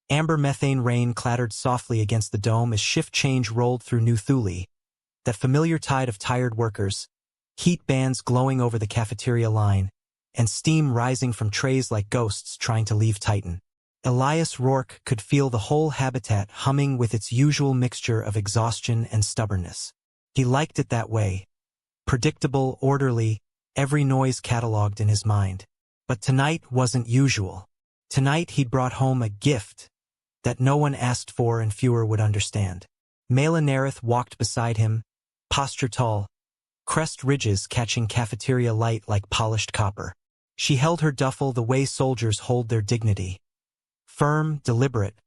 Amber methane rain clattered softly against the dome as shift change rolled through New Thule, that familiar tide of tired workers, heat bands glowing over the cafeteria line, and steam rising from trays like ghosts trying to leave Titan. Elias Rourke could feel the whole habitat humming with its usual mixture of exhaustion and stubbornness. He liked it that way. Predictable, orderly, every noise catalogued in his mind. But tonight wasn't usual. Tonight he'd brought home a gift that no one asked for and fewer would understand. Mela Nerith walked beside him, posture tall, crest ridges catching cafeteria light like polished copper. She held her duffel the way soldiers hold their dignity. Firm, deliberate,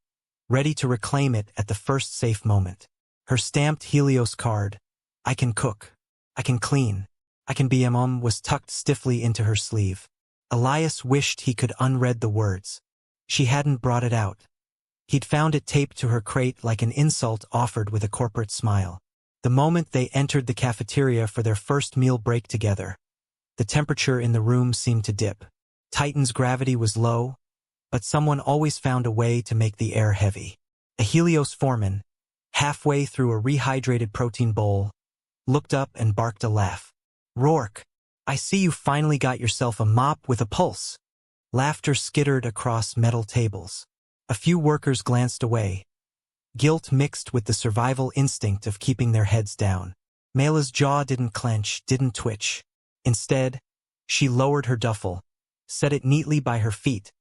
ready to reclaim it at the first safe moment. Her stamped Helios card, "I can cook, I can clean, I can be a mom," was tucked stiffly into her sleeve. Elias wished he could unread the words. She hadn't brought it out. He'd found it taped to her crate like an insult offered with a corporate smile. The moment they entered the cafeteria for their first meal break together, the temperature in the room seemed to dip. Titan's gravity was low, but someone always found a way to make the air heavy. A Helios foreman, halfway through a rehydrated protein bowl, looked up and barked a laugh. "Rourke, I see you finally got yourself a mop with a pulse." Laughter skittered across metal tables. A few workers glanced away, guilt mixed with the survival instinct of keeping their heads down. Mela's jaw didn't clench, didn't twitch. Instead, she lowered her duffel, set it neatly by her feet,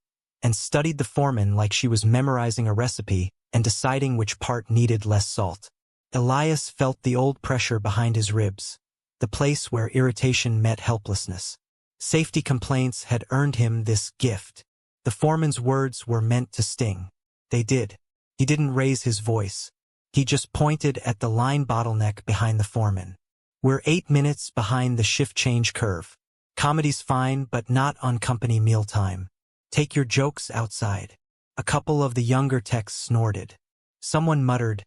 and studied the foreman like she was memorizing a recipe and deciding which part needed less salt. Elias felt the old pressure behind his ribs, the place where irritation met helplessness. Safety complaints had earned him this gift. The foreman's words were meant to sting. They did. He didn't raise his voice. He just pointed at the line bottleneck behind the foreman. "We're 8 minutes behind the shift change curve. Comedy's fine, but not on company mealtime. Take your jokes outside." A couple of the younger techs snorted. Someone muttered,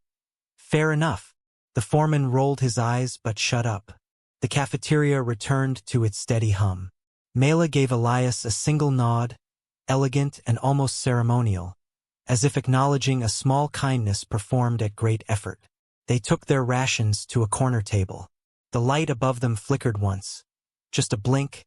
"Fair enough." The foreman rolled his eyes but shut up. The cafeteria returned to its steady hum. Mela gave Elias a single nod, elegant and almost ceremonial, as if acknowledging a small kindness performed at great effort. They took their rations to a corner table. The light above them flickered once, just a blink,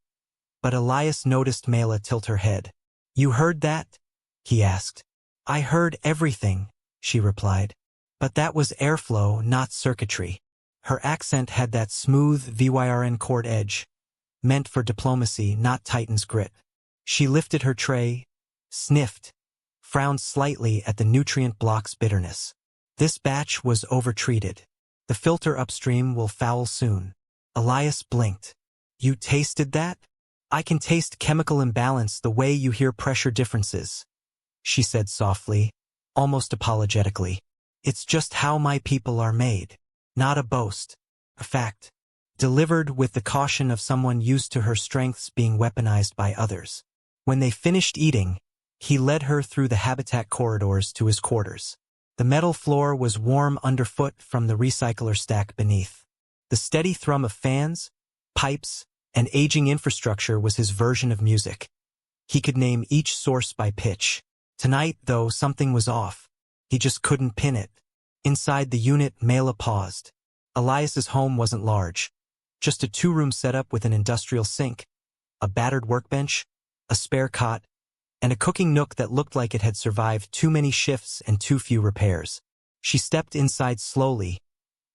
but Elias noticed Mela tilt her head. "You heard that?" he asked. "I heard everything," she replied. But that was airflow, not circuitry. Her accent had that smooth VYRN chord edge, meant for diplomacy, not Titan's grit. She lifted her tray, sniffed, frowned slightly at the nutrient block's bitterness. This batch was overtreated. The filter upstream will foul soon. Elias blinked. "You tasted that?" "I can taste chemical imbalance the way you hear pressure differences," she said softly, almost apologetically. "It's just how my people are made. Not a boast. A fact." Delivered with the caution of someone used to her strengths being weaponized by others. When they finished eating, he led her through the habitat corridors to his quarters. The metal floor was warm underfoot from the recycler stack beneath. The steady thrum of fans, pipes, and aging infrastructure was his version of music. He could name each source by pitch. Tonight, though, something was off. He just couldn't pin it. Inside the unit, Mela paused. Elias's home wasn't large. Just a 2-room setup with an industrial sink, a battered workbench, a spare cot, and a cooking nook that looked like it had survived too many shifts and too few repairs. She stepped inside slowly,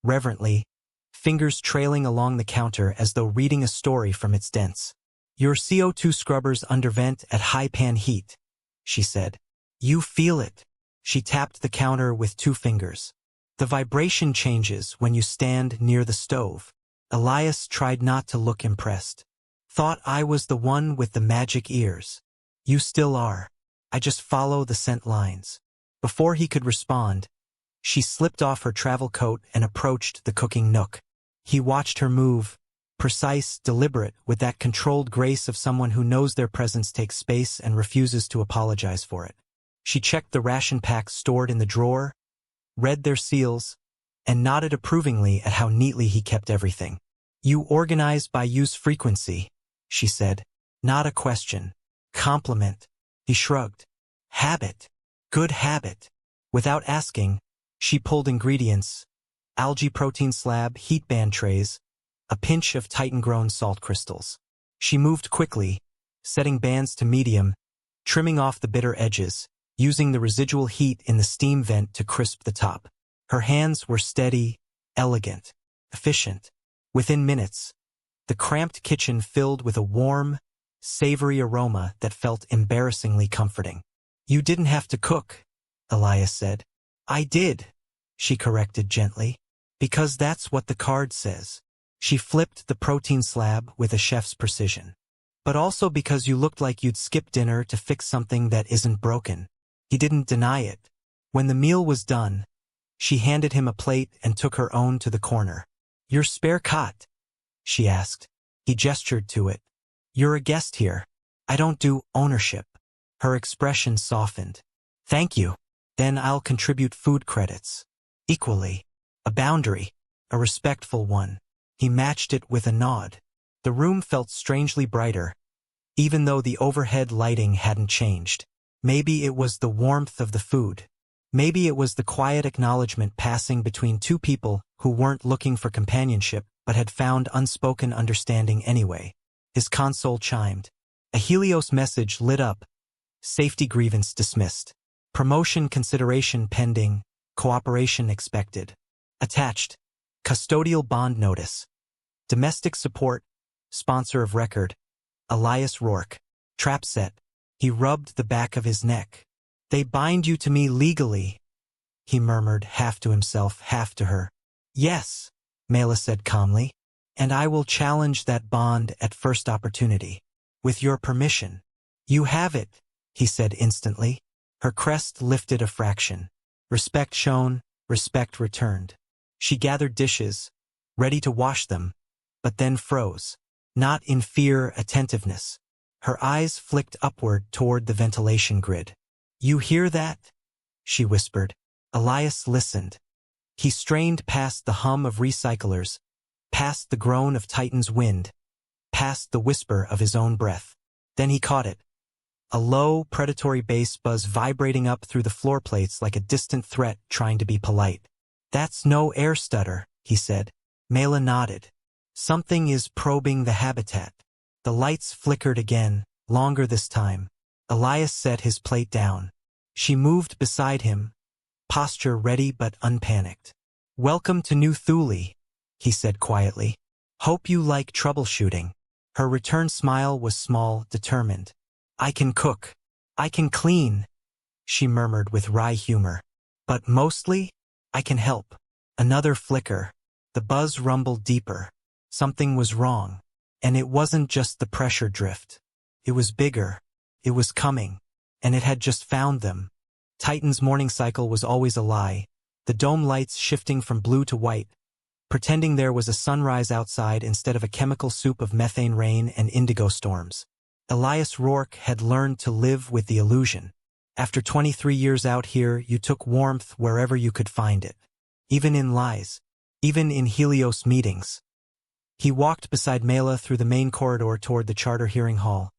reverently, fingers trailing along the counter as though reading a story from its dents. "Your CO2 scrubbers undervent at high pan heat," she said. "You feel it." She tapped the counter with 2 fingers. "The vibration changes when you stand near the stove." Elias tried not to look impressed. "Thought I was the one with the magic ears." "You still are. I just follow the scent lines." Before he could respond, she slipped off her travel coat and approached the cooking nook. He watched her move, precise, deliberate, with that controlled grace of someone who knows their presence takes space and refuses to apologize for it. She checked the ration packs stored in the drawer, read their seals, and nodded approvingly at how neatly he kept everything. "You organize by use frequency," she said. "Not a question. Compliment." He shrugged. "Habit." Good habit. Without asking, she pulled ingredients: algae protein slab, heat band trays, a pinch of Titan-grown salt crystals. She moved quickly, setting bands to medium, trimming off the bitter edges, using the residual heat in the steam vent to crisp the top. Her hands were steady, elegant, efficient. Within minutes, the cramped kitchen filled with a warm, savory aroma that felt embarrassingly comforting. You didn't have to cook, Elias said. I did, she corrected gently, because that's what the card says. She flipped the protein slab with a chef's precision. But also because you looked like you'd skip dinner to fix something that isn't broken. He didn't deny it. When the meal was done, she handed him a plate and took her own to the corner. Your spare cot? She asked. He gestured to it. You're a guest here. I don't do ownership. Her expression softened. Thank you. Then I'll contribute food credits. Equally. A boundary. A respectful one. He matched it with a nod. The room felt strangely brighter, even though the overhead lighting hadn't changed. Maybe it was the warmth of the food. Maybe it was the quiet acknowledgement passing between two people who weren't looking for companionship but had found unspoken understanding anyway. His console chimed. A Helios message lit up. Safety grievance dismissed. Promotion consideration pending. Cooperation expected. Attached. Custodial bond notice. Domestic support. Sponsor of record. Elias Rourke. Trap set. He rubbed the back of his neck. They bind you to me legally, he murmured, half to himself, half to her. Yes, Mela said calmly, and I will challenge that bond at first opportunity. With your permission. You have it, he said instantly. Her crest lifted a fraction. Respect shown, respect returned. She gathered dishes, ready to wash them, but then froze. Not in fear, attentiveness. Her eyes flicked upward toward the ventilation grid. You hear that? She whispered. Elias listened. He strained past the hum of recyclers, past the groan of Titan's wind, past the whisper of his own breath. Then he caught it. A low, predatory bass buzz vibrating up through the floor plates like a distant threat trying to be polite. That's no air stutter, he said. Mela nodded. Something is probing the habitat. The lights flickered again, longer this time. Elias set his plate down. She moved beside him, posture ready but unpanicked. Welcome to New Thule, he said quietly. Hope you like troubleshooting. Her return smile was small, determined. I can cook. I can clean, she murmured with wry humor. But mostly, I can help. Another flicker. The buzz rumbled deeper. Something was wrong. And it wasn't just the pressure drift. It was bigger. It was coming. And it had just found them. Titan's morning cycle was always a lie. The dome lights shifting from blue to white, pretending there was a sunrise outside instead of a chemical soup of methane rain and indigo storms. Elias Rourke had learned to live with the illusion. After 23 years out here, you took warmth wherever you could find it. Even in lies. Even in Helios meetings. He walked beside Mela through the main corridor toward the charter hearing hall,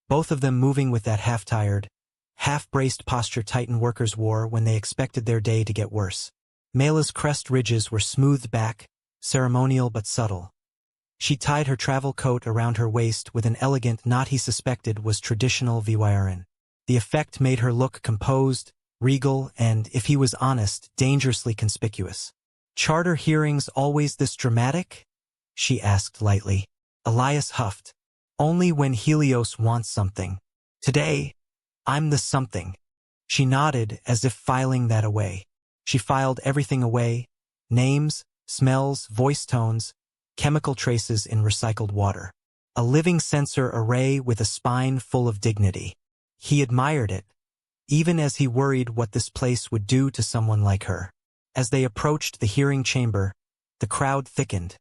both of them moving with that half-tired, half-braced posture Titan workers wore when they expected their day to get worse. Mela's crest ridges were smoothed back, ceremonial but subtle. She tied her travel coat around her waist with an elegant knot he suspected was traditional VYRN. The effect made her look composed, regal, and, if he was honest, dangerously conspicuous. Charter hearings always this dramatic? She asked lightly. Elias huffed. Only when Helios wants something. Today, I'm the something. She nodded as if filing that away. She filed everything away. Names, smells, voice tones, chemical traces in recycled water. A living sensor array with a spine full of dignity. He admired it, even as he worried what this place would do to someone like her. As they approached the hearing chamber, the crowd thickened.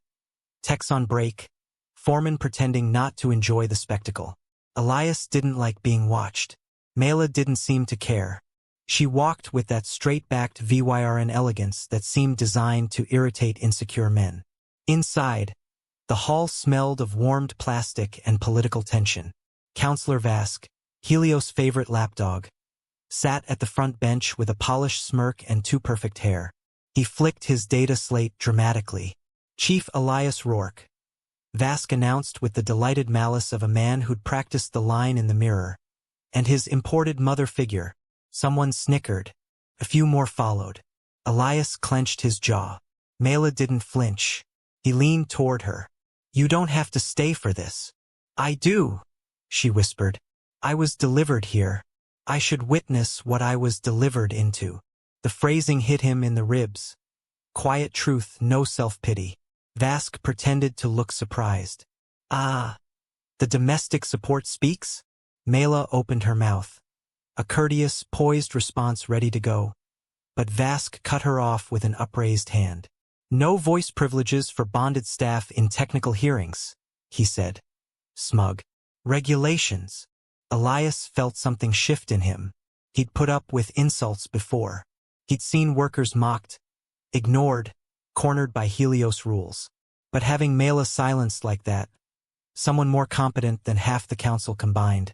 Techs on break, foreman pretending not to enjoy the spectacle. Elias didn't like being watched. Mela didn't seem to care. She walked with that straight-backed VYRN elegance that seemed designed to irritate insecure men. Inside, the hall smelled of warmed plastic and political tension. Counselor Vask, Helios' favorite lapdog, sat at the front bench with a polished smirk and too perfect hair. He flicked his data slate dramatically. Chief Elias Rourke, Vask announced with the delighted malice of a man who'd practiced the line in the mirror. And his imported mother figure. Someone snickered. A few more followed. Elias clenched his jaw. Mela didn't flinch. He leaned toward her. You don't have to stay for this. I do, she whispered. I was delivered here. I should witness what I was delivered into. The phrasing hit him in the ribs. Quiet truth, no self-pity. Vask pretended to look surprised. Ah, the domestic support speaks? Mela opened her mouth. A courteous, poised response ready to go. But Vask cut her off with an upraised hand. No voice privileges for bonded staff in technical hearings, he said. Smug. Regulations. Elias felt something shift in him. He'd put up with insults before. He'd seen workers mocked, ignored, cornered by Helios rules. But having Mela silenced like that, someone more competent than half the council combined,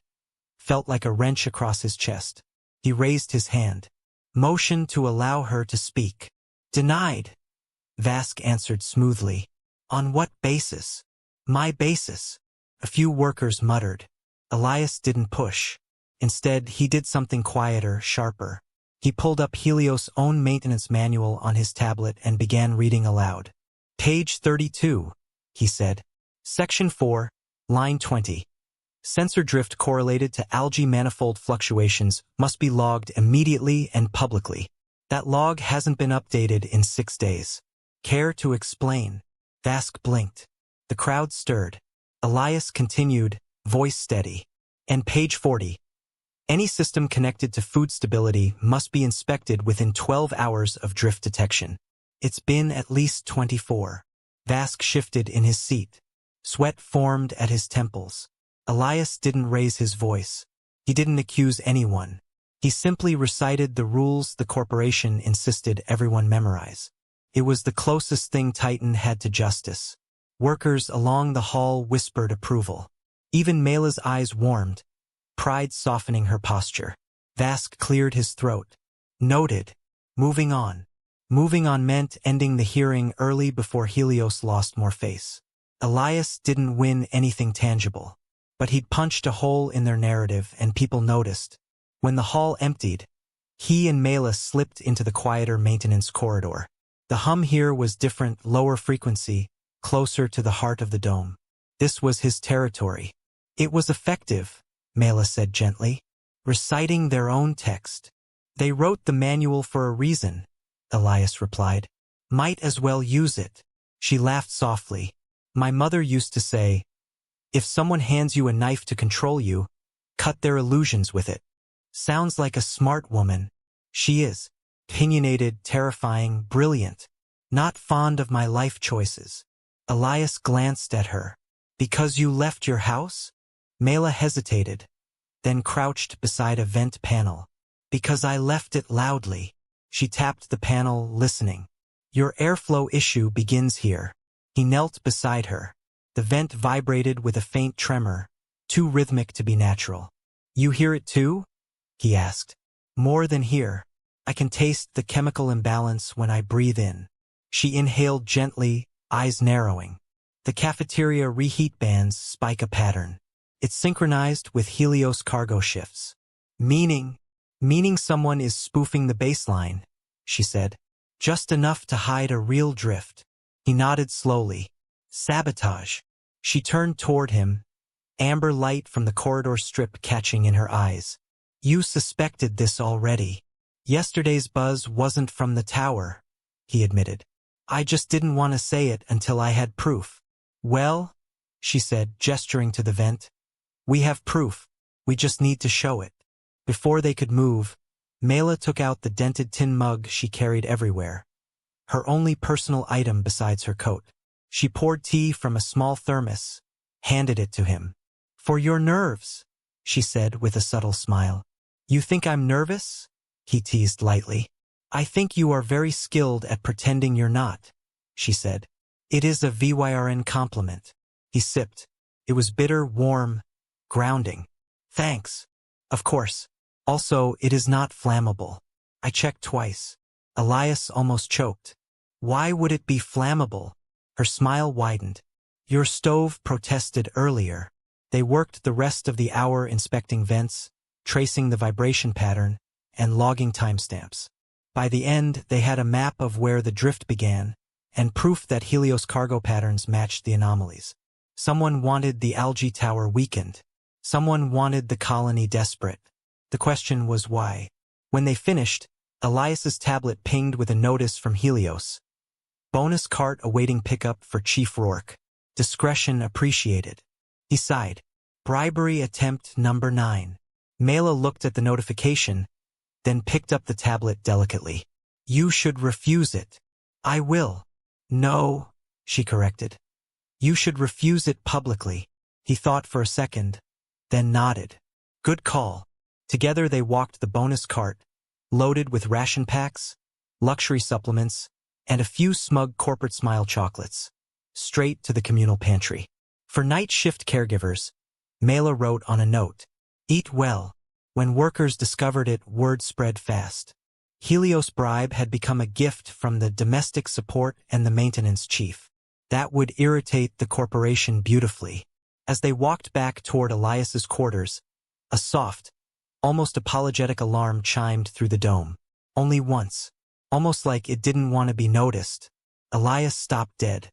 felt like a wrench across his chest. He raised his hand. Motioned to allow her to speak. Denied. Vask answered smoothly. On what basis? My basis. A few workers muttered. Elias didn't push. Instead, he did something quieter, sharper. He pulled up Helios' own maintenance manual on his tablet and began reading aloud. Page 32, he said. Section 4, line 20. Sensor drift correlated to algae manifold fluctuations must be logged immediately and publicly. That log hasn't been updated in 6 days. Care to explain? Vask blinked. The crowd stirred. Elias continued, voice steady. And page 40. Any system connected to food stability must be inspected within 12 hours of drift detection. It's been at least 24. Vask shifted in his seat. Sweat formed at his temples. Elias didn't raise his voice. He didn't accuse anyone. He simply recited the rules the corporation insisted everyone memorize. It was the closest thing Titan had to justice. Workers along the hall whispered approval. Even Mela's eyes warmed, pride softening her posture. Vask cleared his throat. Noted. Moving on. Moving on meant ending the hearing early before Helios lost more face. Elias didn't win anything tangible. But he'd punched a hole in their narrative and people noticed. When the hall emptied, he and Mela slipped into the quieter maintenance corridor. The hum here was different, lower frequency, closer to the heart of the dome. This was his territory. It was effective, Mela said gently, reciting their own text. They wrote the manual for a reason, Elias replied. Might as well use it. She laughed softly. My mother used to say, if someone hands you a knife to control you, cut their illusions with it. Sounds like a smart woman. She is. Opinionated, terrifying, brilliant. Not fond of my life choices. Elias glanced at her. Because you left your house? Mela hesitated, then crouched beside a vent panel. Because I left it loudly. She tapped the panel, listening. Your airflow issue begins here. He knelt beside her. The vent vibrated with a faint tremor, too rhythmic to be natural. You hear it too? He asked. More than hear. I can taste the chemical imbalance when I breathe in. She inhaled gently, eyes narrowing. The cafeteria reheat bands spike a pattern. It's synchronized with Helios cargo shifts. Meaning someone is spoofing the baseline, she said. Just enough to hide a real drift. He nodded slowly. Sabotage. She turned toward him, amber light from the corridor strip catching in her eyes. You suspected this already. Yesterday's buzz wasn't from the tower, he admitted. I just didn't want to say it until I had proof. Well, she said, gesturing to the vent. We have proof. We just need to show it. Before they could move, Mela took out the dented tin mug she carried everywhere. Her only personal item besides her coat. She poured tea from a small thermos, handed it to him. For your nerves, she said with a subtle smile. You think I'm nervous? He teased lightly. I think you are very skilled at pretending you're not, she said. It is a VYRN compliment. He sipped. It was bitter, warm, grounding. Thanks. Of course. Also, it is not flammable. I checked twice. Elias almost choked. Why would it be flammable? Her smile widened. Your stove protested earlier. They worked the rest of the hour inspecting vents, tracing the vibration pattern, and logging timestamps. By the end, they had a map of where the drift began, and proof that Helios cargo patterns matched the anomalies. Someone wanted the algae tower weakened. Someone wanted the colony desperate. The question was why. When they finished, Elias's tablet pinged with a notice from Helios. Bonus cart awaiting pickup for Chief Rourke. Discretion appreciated. He sighed. Bribery attempt number 9. Mela looked at the notification, then picked up the tablet delicately. You should refuse it. I will. No, she corrected. You should refuse it publicly. He thought for a second, then nodded. Good call. Together they walked the bonus cart, loaded with ration packs, luxury supplements, and a few smug corporate smile chocolates, straight to the communal pantry. For night shift caregivers, Mela wrote on a note, eat well. When workers discovered it, word spread fast. Helios bribe had become a gift from the domestic support and the maintenance chief. That would irritate the corporation beautifully. As they walked back toward Elias's quarters, a soft, almost apologetic alarm chimed through the dome. Only once, almost like it didn't want to be noticed. Elias stopped dead.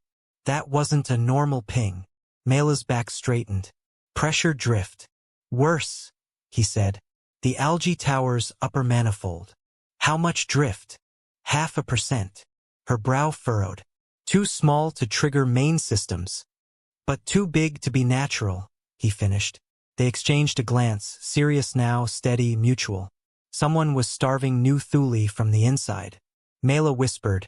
That wasn't a normal ping. Mela's back straightened. Pressure drift. Worse, he said. The algae tower's upper manifold. How much drift? 0.5%. Her brow furrowed. Too small to trigger main systems. But too big to be natural, he finished. They exchanged a glance, serious now, steady, mutual. Someone was starving New Thule from the inside. Mela whispered,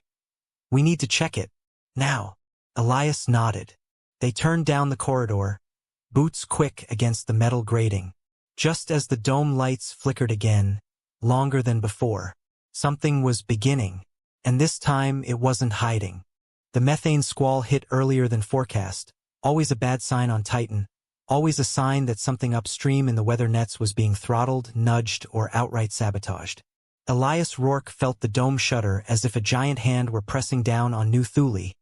we need to check it. Now. Elias nodded. They turned down the corridor, boots quick against the metal grating. Just as the dome lights flickered again, longer than before, something was beginning, and this time it wasn't hiding. The methane squall hit earlier than forecast, always a bad sign on Titan, always a sign that something upstream in the weather nets was being throttled, nudged, or outright sabotaged. Elias Rourke felt the dome shudder as if a giant hand were pressing down on New Thule,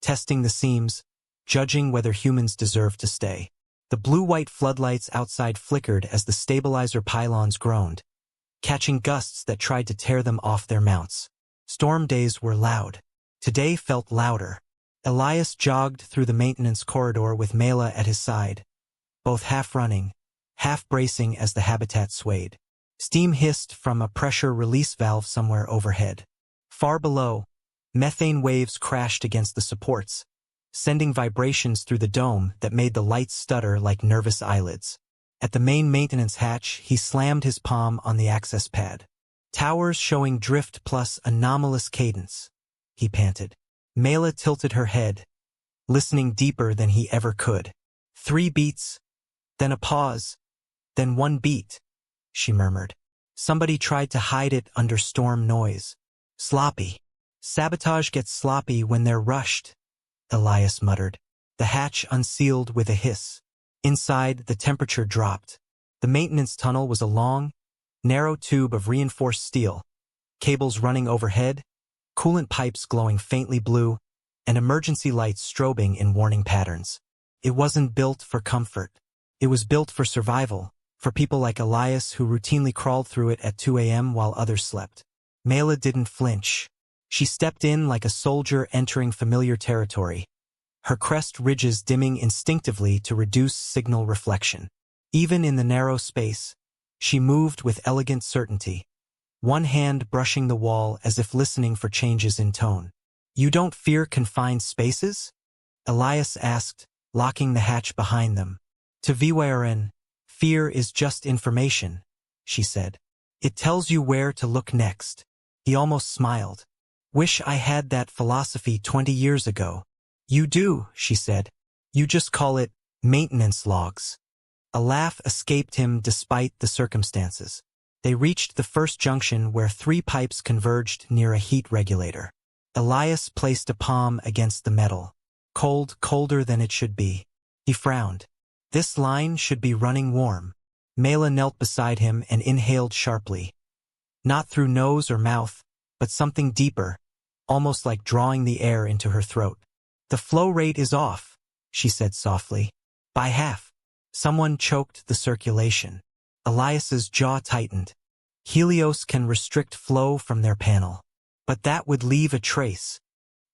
testing the seams, judging whether humans deserved to stay. The blue-white floodlights outside flickered as the stabilizer pylons groaned, catching gusts that tried to tear them off their mounts. Storm days were loud. Today felt louder. Elias jogged through the maintenance corridor with Mela at his side, both half-running, half-bracing as the habitat swayed. Steam hissed from a pressure release valve somewhere overhead. Far below, methane waves crashed against the supports, sending vibrations through the dome that made the lights stutter like nervous eyelids. At the main maintenance hatch, he slammed his palm on the access pad. Towers showing drift plus anomalous cadence, he panted. Mela tilted her head, listening deeper than he ever could. 3 beats, then a pause, then 1 beat, she murmured. Somebody tried to hide it under storm noise. Sloppy. Sabotage gets sloppy when they're rushed, Elias muttered. The hatch unsealed with a hiss. Inside, the temperature dropped. The maintenance tunnel was a long, narrow tube of reinforced steel, cables running overhead, coolant pipes glowing faintly blue, and emergency lights strobing in warning patterns. It wasn't built for comfort. It was built for survival, for people like Elias who routinely crawled through it at 2 a.m. while others slept. Mela didn't flinch. She stepped in like a soldier entering familiar territory, her crest ridges dimming instinctively to reduce signal reflection. Even in the narrow space, she moved with elegant certainty, one hand brushing the wall as if listening for changes in tone. You don't fear confined spaces? Elias asked, locking the hatch behind them. To Viwaren, fear is just information, she said. It tells you where to look next. He almost smiled. Wish I had that philosophy 20 years ago. You do, she said. You just call it maintenance logs. A laugh escaped him despite the circumstances. They reached the first junction where 3 pipes converged near a heat regulator. Elias placed a palm against the metal. Cold, colder than it should be. He frowned. This line should be running warm. Mela knelt beside him and inhaled sharply. Not through nose or mouth, but something deeper, almost like drawing the air into her throat. The flow rate is off, she said softly. By half. Someone choked the circulation. Elias's jaw tightened. Helios can restrict flow from their panel. But that would leave a trace.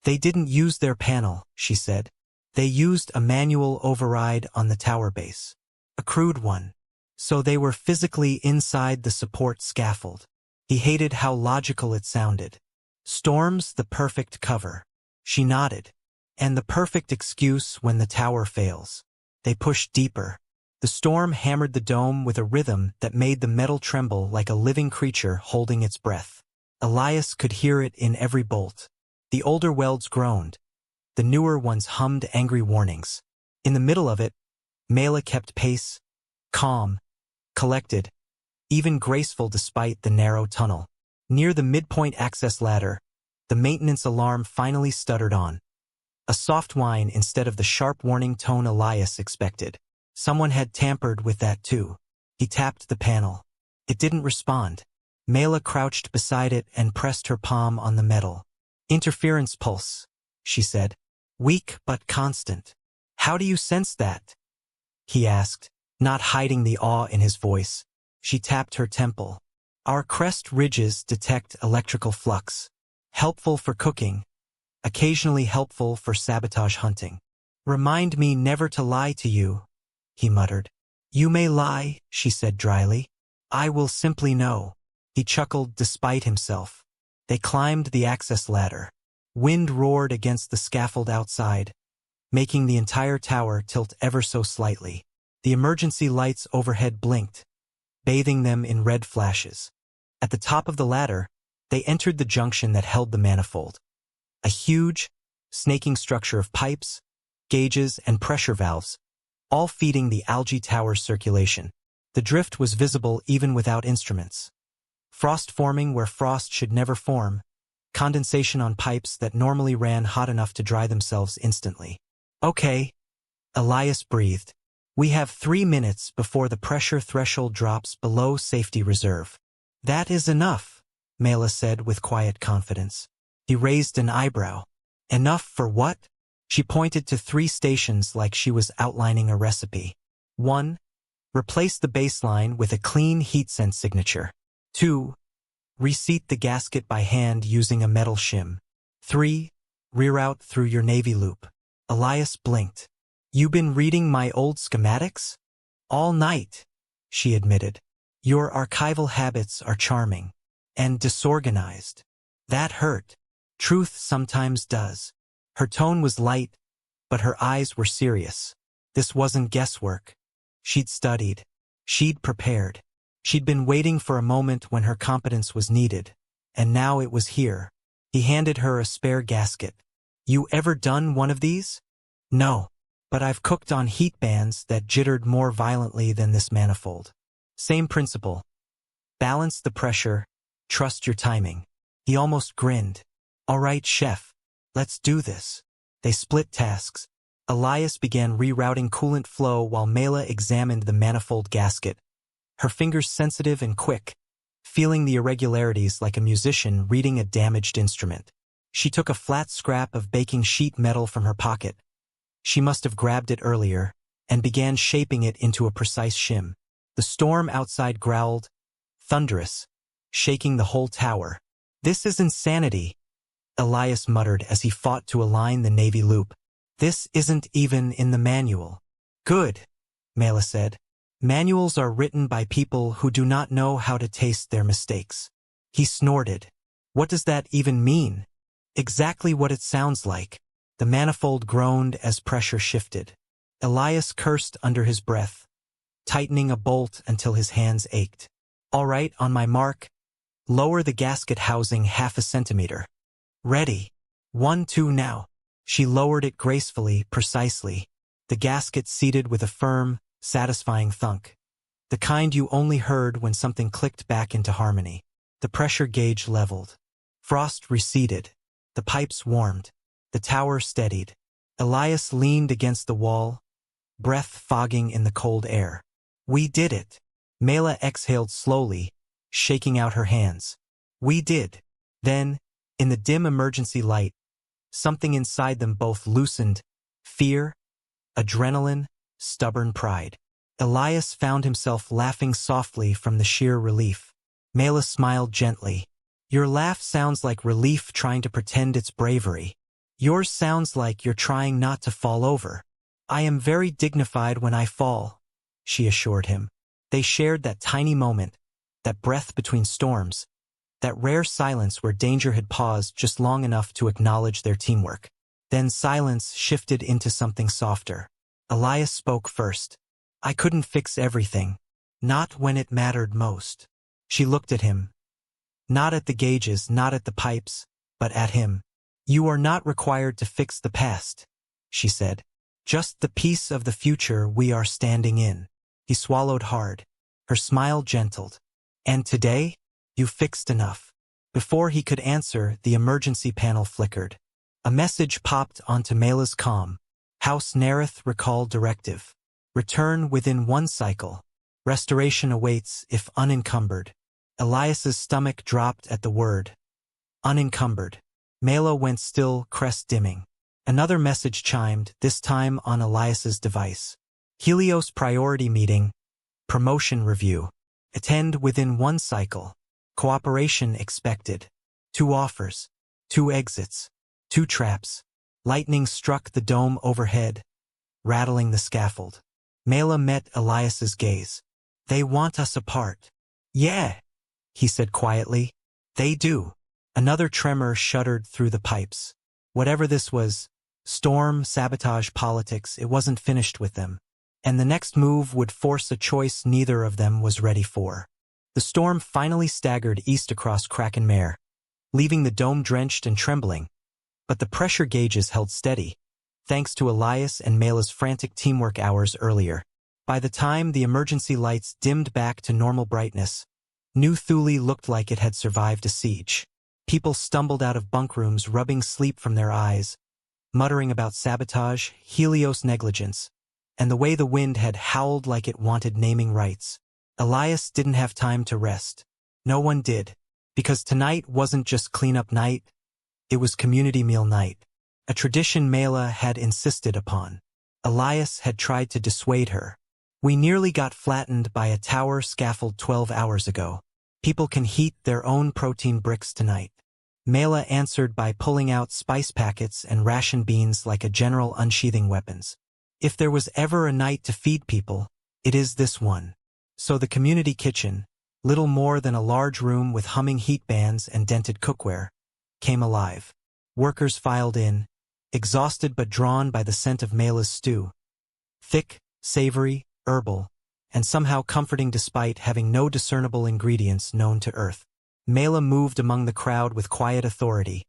They didn't use their panel, she said. They used a manual override on the tower base. A crude one. So they were physically inside the support scaffold. He hated how logical it sounded. Storm's the perfect cover. She nodded. And the perfect excuse when the tower fails. They pushed deeper. The storm hammered the dome with a rhythm that made the metal tremble like a living creature holding its breath. Elias could hear it in every bolt. The older welds groaned. The newer ones hummed angry warnings. In the middle of it, Mela kept pace, calm, collected, even graceful despite the narrow tunnel. Near the midpoint access ladder, the maintenance alarm finally stuttered on. A soft whine instead of the sharp warning tone Elias expected. Someone had tampered with that too. He tapped the panel. It didn't respond. Mela crouched beside it and pressed her palm on the metal. Interference pulse, she said. Weak but constant. How do you sense that? He asked, not hiding the awe in his voice. She tapped her temple. Our crest ridges detect electrical flux. Helpful for cooking. Occasionally helpful for sabotage hunting. Remind me never to lie to you, he muttered. You may lie, she said dryly. I will simply know. He chuckled despite himself. They climbed the access ladder. Wind roared against the scaffold outside, making the entire tower tilt ever so slightly. The emergency lights overhead blinked, bathing them in red flashes. At the top of the ladder, they entered the junction that held the manifold. A huge, snaking structure of pipes, gauges, and pressure valves, all feeding the algae tower's circulation. The drift was visible even without instruments. Frost forming where frost should never form, condensation on pipes that normally ran hot enough to dry themselves instantly. Okay, Elias breathed. We have 3 minutes before the pressure threshold drops below safety reserve. That is enough, Mela said with quiet confidence. He raised an eyebrow. Enough for what? She pointed to 3 stations like she was outlining a recipe. 1. Replace the baseline with a clean heat sense signature. 2. Reseat the gasket by hand using a metal shim. 3. Reroute through your navy loop. Elias blinked. You been reading my old schematics? All night, she admitted. Your archival habits are charming. And disorganized. That hurt. Truth sometimes does. Her tone was light, but her eyes were serious. This wasn't guesswork. She'd studied. She'd prepared. She'd been waiting for a moment when her competence was needed, and now it was here. He handed her a spare gasket. You ever done one of these? No, but I've cooked on heat bands that jittered more violently than this manifold. Same principle. Balance the pressure, trust your timing. He almost grinned. All right, chef, let's do this. They split tasks. Elias began rerouting coolant flow while Mela examined the manifold gasket, her fingers sensitive and quick, feeling the irregularities like a musician reading a damaged instrument. She took a flat scrap of baking sheet metal from her pocket. She must have grabbed it earlier, and began shaping it into a precise shim. The storm outside growled, thunderous, shaking the whole tower. This is insanity, Elias muttered as he fought to align the navy loop. This isn't even in the manual. Good, Mela said. Manuals are written by people who do not know how to taste their mistakes. He snorted. What does that even mean? Exactly what it sounds like. The manifold groaned as pressure shifted. Elias cursed under his breath, tightening a bolt until his hands ached. All right, on my mark. Lower the gasket housing 1/2 centimeter. Ready. 1, 2 now. She lowered it gracefully, precisely. The gasket seated with a firm, satisfying thunk. The kind you only heard when something clicked back into harmony. The pressure gauge leveled. Frost receded. The pipes warmed. The tower steadied. Elias leaned against the wall, breath fogging in the cold air. We did it. Mela exhaled slowly, shaking out her hands. We did. Then, in the dim emergency light, something inside them both loosened: fear, adrenaline, stubborn pride. Elias found himself laughing softly from the sheer relief. Mela smiled gently. Your laugh sounds like relief trying to pretend it's bravery. Yours sounds like you're trying not to fall over. I am very dignified when I fall, she assured him. They shared that tiny moment, that breath between storms, that rare silence where danger had paused just long enough to acknowledge their teamwork. Then silence shifted into something softer. Elias spoke first. I couldn't fix everything. Not when it mattered most. She looked at him. Not at the gauges, not at the pipes, but at him. You are not required to fix the past, she said. Just the piece of the future we are standing in. He swallowed hard. Her smile gentled. And today, you fixed enough. Before he could answer, the emergency panel flickered. A message popped onto Mela's comm. House Nerith recall directive. Return within 1 cycle. Restoration awaits if unencumbered. Elias's stomach dropped at the word. Unencumbered. Mela went still, crest dimming. Another message chimed, this time on Elias's device. Helios priority meeting. Promotion review. Attend within 1 cycle. Cooperation expected. 2 offers. 2 exits. 2 traps. Lightning struck the dome overhead, rattling the scaffold. Mela met Elias's gaze. They want us apart. Yeah, he said quietly. They do. Another tremor shuddered through the pipes. Whatever this was, storm, sabotage, politics, it wasn't finished with them. And the next move would force a choice neither of them was ready for. The storm finally staggered east across Krakenmare, leaving the dome drenched and trembling. But the pressure gauges held steady, thanks to Elias and Mela's frantic teamwork hours earlier. By the time the emergency lights dimmed back to normal brightness, New Thule looked like it had survived a siege. People stumbled out of bunk rooms, rubbing sleep from their eyes, muttering about sabotage, Helios negligence, and the way the wind had howled like it wanted naming rights. Elias didn't have time to rest. No one did, because tonight wasn't just cleanup night, it was community meal night, a tradition Mela had insisted upon. Elias had tried to dissuade her. We nearly got flattened by a tower scaffold 12 hours ago. People can heat their own protein bricks tonight. Mela answered by pulling out spice packets and ration beans like a general unsheathing weapons. If there was ever a night to feed people, it is this one. So the community kitchen, little more than a large room with humming heat bands and dented cookware, came alive. Workers filed in, exhausted but drawn by the scent of Mela's stew. Thick, savory, herbal, and somehow comforting despite having no discernible ingredients known to Earth. Mela moved among the crowd with quiet authority,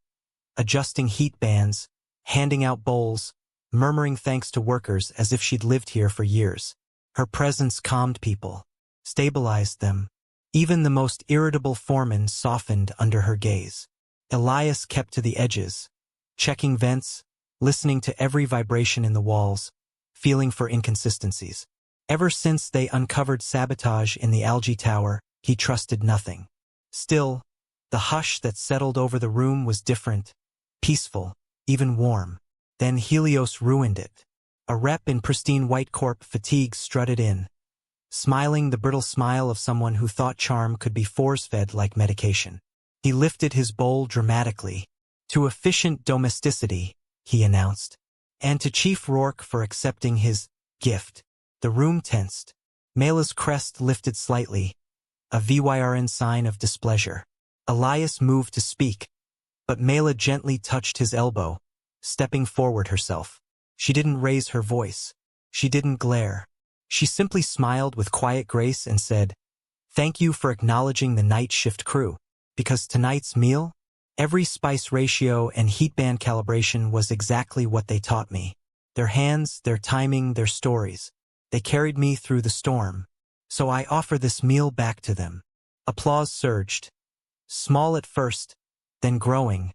adjusting heat bands, handing out bowls, murmuring thanks to workers as if she'd lived here for years. Her presence calmed people, stabilized them. Even the most irritable foreman softened under her gaze. Elias kept to the edges, checking vents, listening to every vibration in the walls, feeling for inconsistencies. Ever since they uncovered sabotage in the algae tower, he trusted nothing. Still, the hush that settled over the room was different, peaceful, even warm. Then Helios ruined it. A rep in pristine white corp fatigue strutted in, smiling the brittle smile of someone who thought charm could be force-fed like medication. He lifted his bowl dramatically. To efficient domesticity, he announced, and to Chief Rourke for accepting his gift. The room tensed. Mela's crest lifted slightly, a VYRN sign of displeasure. Elias moved to speak, but Mela gently touched his elbow, stepping forward herself. She didn't raise her voice. She didn't glare. She simply smiled with quiet grace and said, "Thank you for acknowledging the night shift crew, because tonight's meal, every spice ratio and heat band calibration was exactly what they taught me. Their hands, their timing, their stories. They carried me through the storm. So I offer this meal back to them." Applause surged. Small at first, then growing,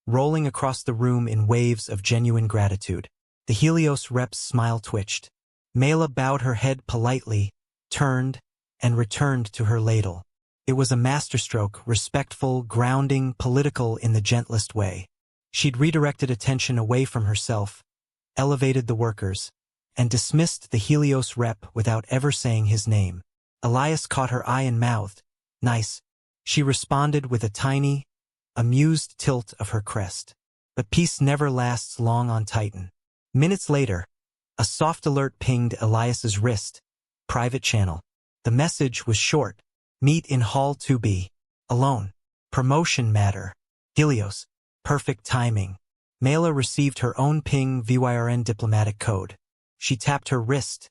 rolling across the room in waves of genuine gratitude. The Helios rep's smile twitched. Mela bowed her head politely, turned, and returned to her ladle. It was a masterstroke, respectful, grounding, political in the gentlest way. She'd redirected attention away from herself, elevated the workers, and dismissed the Helios rep without ever saying his name. Elias caught her eye and mouthed, "Nice." She responded with a tiny, amused tilt of her crest. But peace never lasts long on Titan. Minutes later, a soft alert pinged Elias's wrist. Private channel. The message was short. Meet in Hall 2B. Alone. Promotion matter. Helios. Perfect timing. Mela received her own ping VYRN diplomatic code. She tapped her wrist,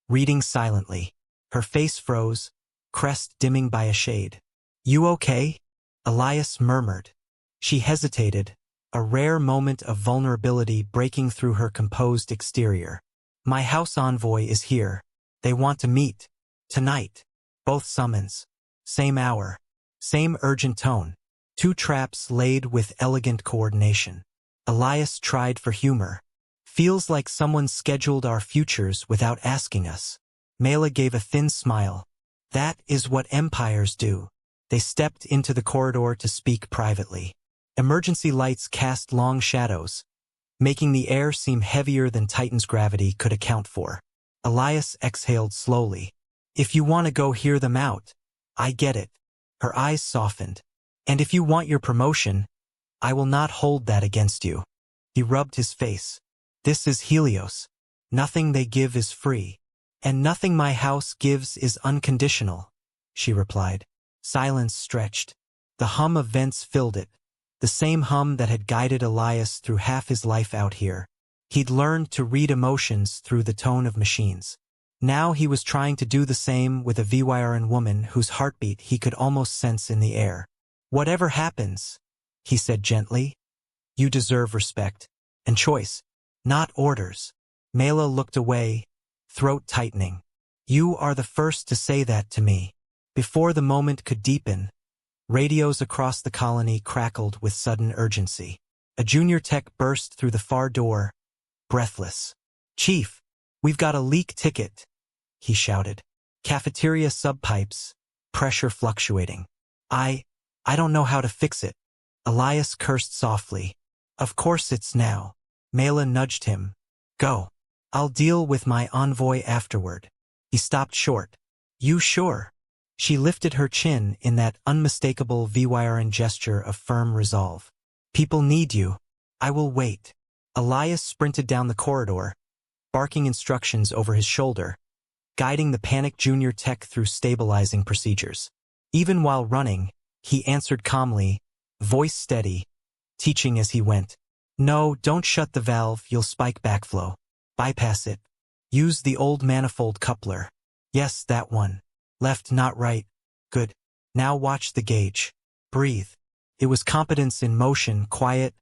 reading silently. Her face froze, crest dimming by a shade. "You okay?" Elias murmured. She hesitated, a rare moment of vulnerability breaking through her composed exterior. "My house envoy is here. They want to meet. Tonight." Both summons. Same hour. Same urgent tone. Two traps laid with elegant coordination. Elias tried for humor. "Feels like someone scheduled our futures without asking us." Mela gave a thin smile. "That is what empires do." They stepped into the corridor to speak privately. Emergency lights cast long shadows, making the air seem heavier than Titan's gravity could account for. Elias exhaled slowly. "If you want to go hear them out, I get it." Her eyes softened. "And if you want your promotion, I will not hold that against you." He rubbed his face. "This is Helios. Nothing they give is free. And nothing my house gives is unconditional," she replied. Silence stretched. The hum of vents filled it, the same hum that had guided Elias through half his life out here. He'd learned to read emotions through the tone of machines. Now he was trying to do the same with a VYRN woman whose heartbeat he could almost sense in the air. "Whatever happens," he said gently, "you deserve respect. And choice, not orders." Mela looked away, throat tightening. "You are the first to say that to me." Before the moment could deepen, radios across the colony crackled with sudden urgency. A junior tech burst through the far door, breathless. "Chief, we've got a leak ticket," he shouted. "Cafeteria subpipes, pressure fluctuating. I don't know how to fix it." Elias cursed softly. "Of course it's now." Mela nudged him. "Go. I'll deal with my envoy afterward." He stopped short. "You sure?" She lifted her chin in that unmistakable VYRN gesture of firm resolve. "People need you. I will wait." Elias sprinted down the corridor, barking instructions over his shoulder, guiding the panicked junior tech through stabilizing procedures. Even while running, he answered calmly, voice steady, teaching as he went. "No, don't shut the valve, you'll spike backflow. Bypass it. Use the old manifold coupler. Yes, that one. Left, not right. Good. Now watch the gauge. Breathe." It was competence in motion, quiet,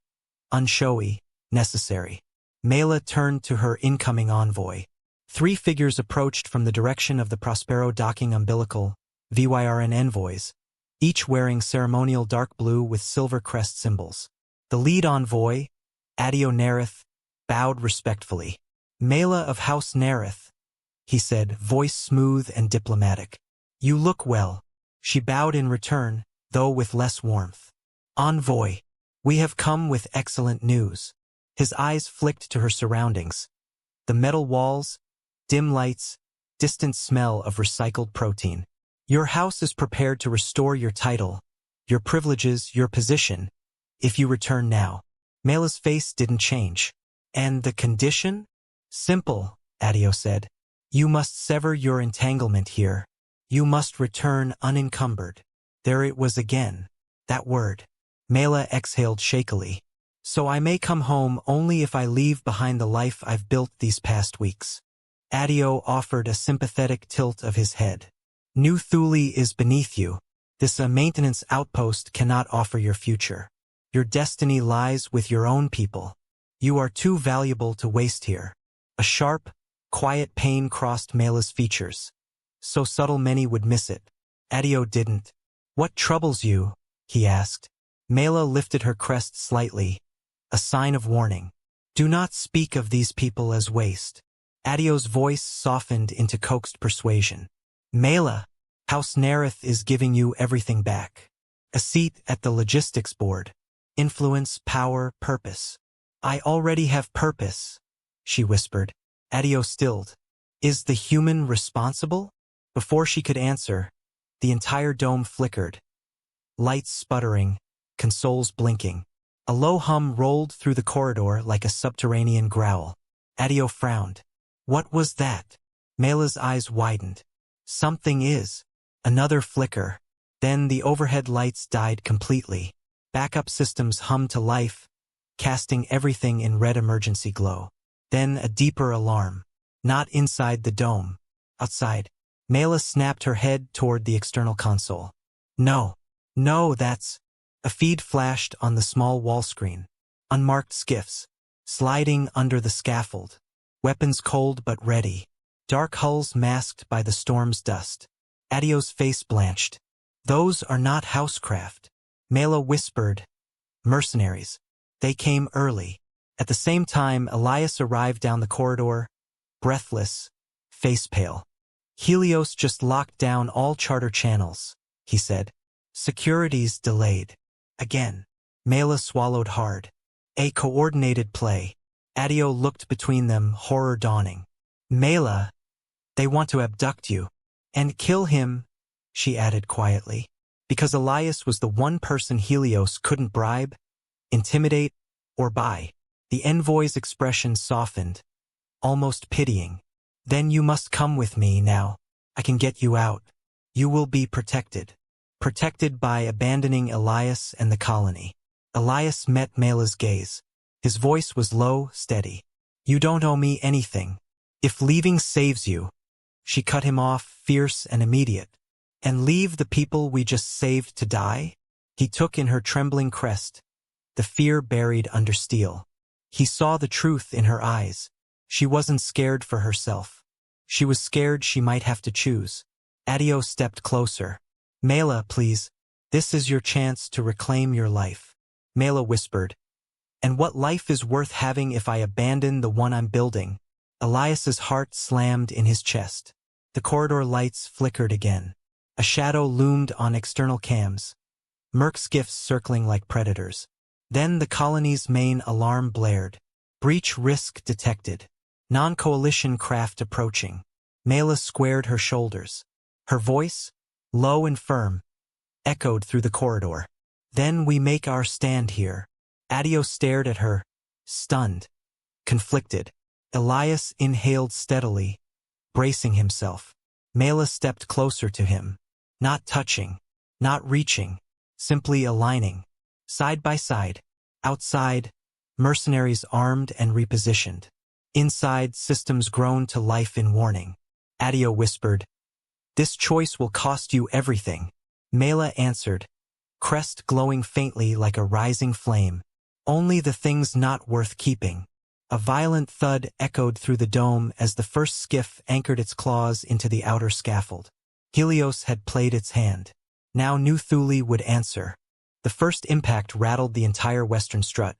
unshowy, necessary. Mela turned to her incoming envoy. Three figures approached from the direction of the Prospero docking umbilical, VYRN envoys, each wearing ceremonial dark blue with silver crest symbols. The lead envoy, Adio Nerith, bowed respectfully. "Mela of House Nerith," he said, voice smooth and diplomatic. "You look well." She bowed in return, though with less warmth. "Envoy, we have come with excellent news." His eyes flicked to her surroundings. The metal walls, dim lights, distant smell of recycled protein. "Your house is prepared to restore your title, your privileges, your position, if you return now." Mela's face didn't change. "And the condition?" "Simple," Adio said. "You must sever your entanglement here. You must return unencumbered." There it was again. That word. Mela exhaled shakily. "So I may come home only if I leave behind the life I've built these past weeks." Adio offered a sympathetic tilt of his head. "New Thule is beneath you. This maintenance outpost cannot offer your future. Your destiny lies with your own people. You are too valuable to waste here." A sharp, quiet pain crossed Mela's features. So subtle many would miss it. Adio didn't. "What troubles you?" he asked. Mela lifted her crest slightly, a sign of warning. "Do not speak of these people as waste." Adio's voice softened into coaxed persuasion. "Mela, House Nerith is giving you everything back. A seat at the logistics board. Influence, power, purpose. I already have purpose, she whispered. Adio stilled. Is the human responsible? Before she could answer, the entire dome flickered. Lights sputtering, consoles blinking. A low hum rolled through the corridor like a subterranean growl. Adio frowned. What was that? Mela's eyes widened. Something is. Another flicker. Then the overhead lights died completely. Backup systems hummed to life, casting everything in red emergency glow. Then a deeper alarm. Not inside the dome. Outside. Mela snapped her head toward the external console. No. No, that's... A feed flashed on the small wall screen. Unmarked skiffs. Sliding under the scaffold. Weapons cold but ready. Dark hulls masked by the storm's dust. Adio's face blanched. Those are not housecraft. Mela whispered. Mercenaries. They came early. At the same time, Elias arrived down the corridor, breathless, face pale. Helios just locked down all charter channels, he said. Security's delayed. Again. Mela swallowed hard. A coordinated play. Adio looked between them, horror dawning. Mela, they want to abduct you. And kill him, she added quietly. Because Elias was the one person Helios couldn't bribe, intimidate, or buy. The envoy's expression softened, almost pitying. Then you must come with me now. I can get you out. You will be protected. Protected by abandoning Elias and the colony. Elias met Mela's gaze. His voice was low, steady. You don't owe me anything. If leaving saves you. She cut him off, fierce and immediate. And leave the people we just saved to die? He took in her trembling crest, the fear buried under steel. He saw the truth in her eyes. She wasn't scared for herself. She was scared she might have to choose. Adio stepped closer. Mela, please. This is your chance to reclaim your life. Mela whispered. And what life is worth having if I abandon the one I'm building? Elias's heart slammed in his chest. The corridor lights flickered again. A shadow loomed on external cams. Merc skiffs circling like predators. Then the colony's main alarm blared. Breach risk detected. Non-coalition craft approaching. Mela squared her shoulders. Her voice, low and firm, echoed through the corridor. Then we make our stand here. Adio stared at her, stunned, conflicted. Elias inhaled steadily, bracing himself. Mela stepped closer to him. Not touching, not reaching, simply aligning. Side by side. Outside, mercenaries armed and repositioned. Inside, systems grown to life in warning. Adio whispered, This choice will cost you everything. Mela answered, crest glowing faintly like a rising flame. Only the things not worth keeping. A violent thud echoed through the dome as the first skiff anchored its claws into the outer scaffold. Helios had played its hand. Now New Thule would answer. The first impact rattled the entire western strut.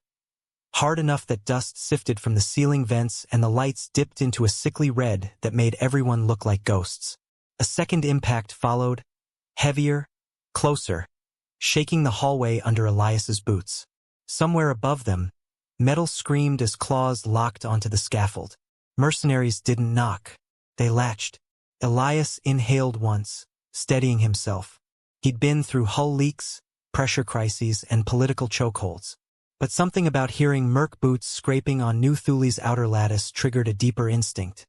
Hard enough that dust sifted from the ceiling vents and the lights dipped into a sickly red that made everyone look like ghosts. A second impact followed, heavier, closer, shaking the hallway under Elias's boots. Somewhere above them, metal screamed as claws locked onto the scaffold. Mercenaries didn't knock. They latched. Elias inhaled once, steadying himself. He'd been through hull leaks, pressure crises, and political chokeholds. But something about hearing Merc boots scraping on New Thule's outer lattice triggered a deeper instinct.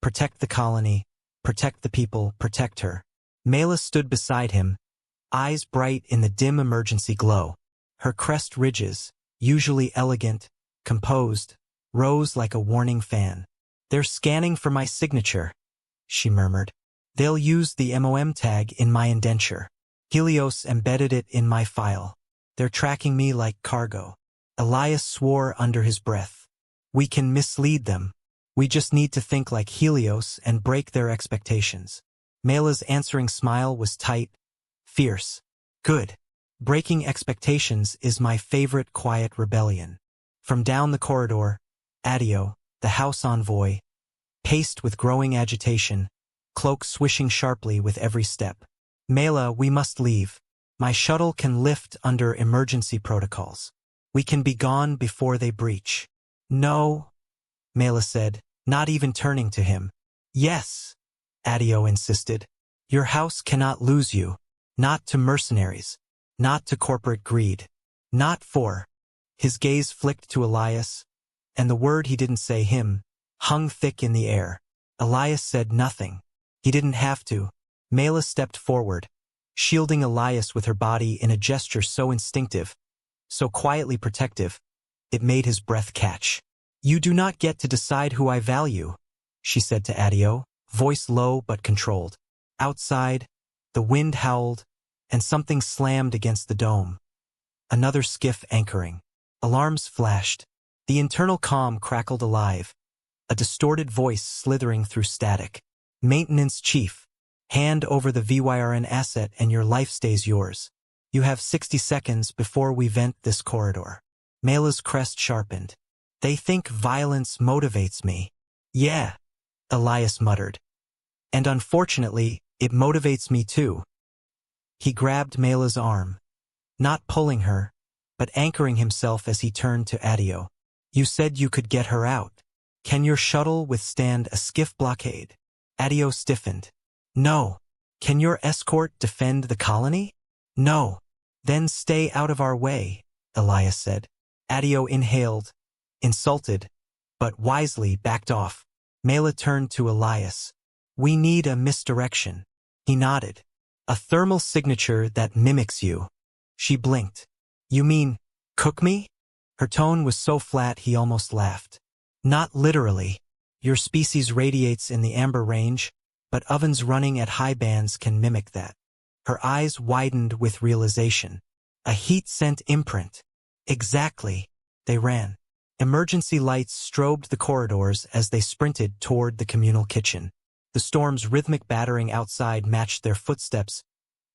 Protect the colony, protect the people, protect her. Mela stood beside him, eyes bright in the dim emergency glow. Her crest ridges, usually elegant, composed, rose like a warning fan. They're scanning for my signature, she murmured. They'll use the MOM tag in my indenture. Helios embedded it in my file. They're tracking me like cargo. Elias swore under his breath. We can mislead them. We just need to think like Helios and break their expectations. Mela's answering smile was tight, fierce. Good. Breaking expectations is my favorite quiet rebellion. From down the corridor, Adio, the house envoy, paced with growing agitation, cloak swishing sharply with every step. Mela, we must leave. My shuttle can lift under emergency protocols. We can be gone before they breach. No, Mela said, not even turning to him. Yes, Adio insisted. Your house cannot lose you. Not to mercenaries. Not to corporate greed. Not for. His gaze flicked to Elias, and the word he didn't say, him, hung thick in the air. Elias said nothing. He didn't have to. Mela stepped forward, shielding Elias with her body in a gesture so instinctive, so quietly protective, it made his breath catch. You do not get to decide who I value, she said to Adio, voice low but controlled. Outside, the wind howled, and something slammed against the dome. Another skiff anchoring. Alarms flashed. The internal comm crackled alive, a distorted voice slithering through static. Maintenance Chief, hand over the VYRN asset and your life stays yours. You have 60 seconds before we vent this corridor. Mela's crest sharpened. They think violence motivates me. Yeah, Elias muttered. And unfortunately, it motivates me too. He grabbed Mela's arm, not pulling her, but anchoring himself as he turned to Adio. You said you could get her out. Can your shuttle withstand a skiff blockade? Adio stiffened. No. Can your escort defend the colony? No. Then stay out of our way, Elias said. Adio inhaled, insulted, but wisely backed off. Mela turned to Elias. We need a misdirection. He nodded. A thermal signature that mimics you. She blinked. You mean, cook me? Her tone was so flat he almost laughed. Not literally. Your species radiates in the amber range, but ovens running at high bands can mimic that. Her eyes widened with realization. A heat-sent imprint. Exactly. They ran. Emergency lights strobed the corridors as they sprinted toward the communal kitchen. The storm's rhythmic battering outside matched their footsteps.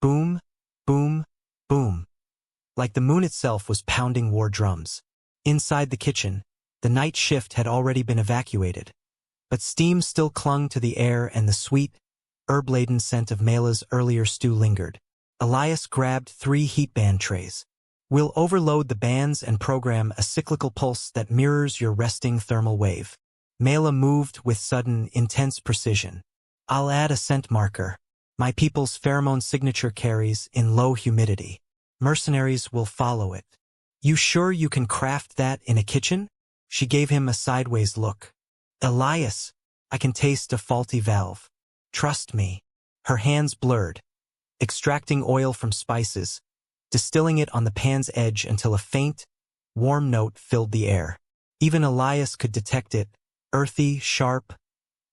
Boom, boom, boom. Like the moon itself was pounding war drums. Inside the kitchen, the night shift had already been evacuated, but steam still clung to the air and the sweet, herb-laden scent of Mela's earlier stew lingered. Elias grabbed 3 heat band trays. We'll overload the bands and program a cyclical pulse that mirrors your resting thermal wave. Mela moved with sudden, intense precision. I'll add a scent marker. My people's pheromone signature carries in low humidity. Mercenaries will follow it. You sure you can craft that in a kitchen? She gave him a sideways look. Elias, I can taste a faulty valve. Trust me. Her hands blurred, extracting oil from spices, distilling it on the pan's edge until a faint, warm note filled the air. Even Elias could detect it, earthy, sharp,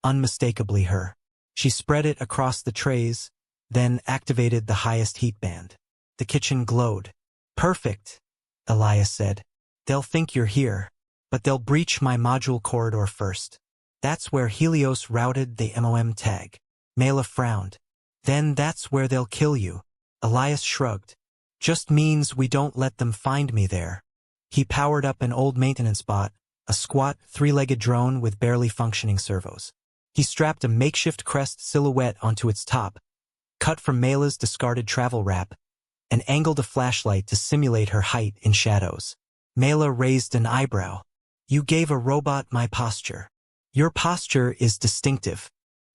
unmistakably her. She spread it across the trays, then activated the highest heat band. The kitchen glowed. Perfect, Elias said. They'll think you're here, but they'll breach my module corridor first. That's where Helios routed the MOM tag. Mela frowned. Then that's where they'll kill you. Elias shrugged. Just means we don't let them find me there. He powered up an old maintenance bot, a squat, 3-legged drone with barely functioning servos. He strapped a makeshift crest silhouette onto its top, cut from Mela's discarded travel wrap, and angled a flashlight to simulate her height in shadows. Mela raised an eyebrow. You gave a robot my posture. Your posture is distinctive.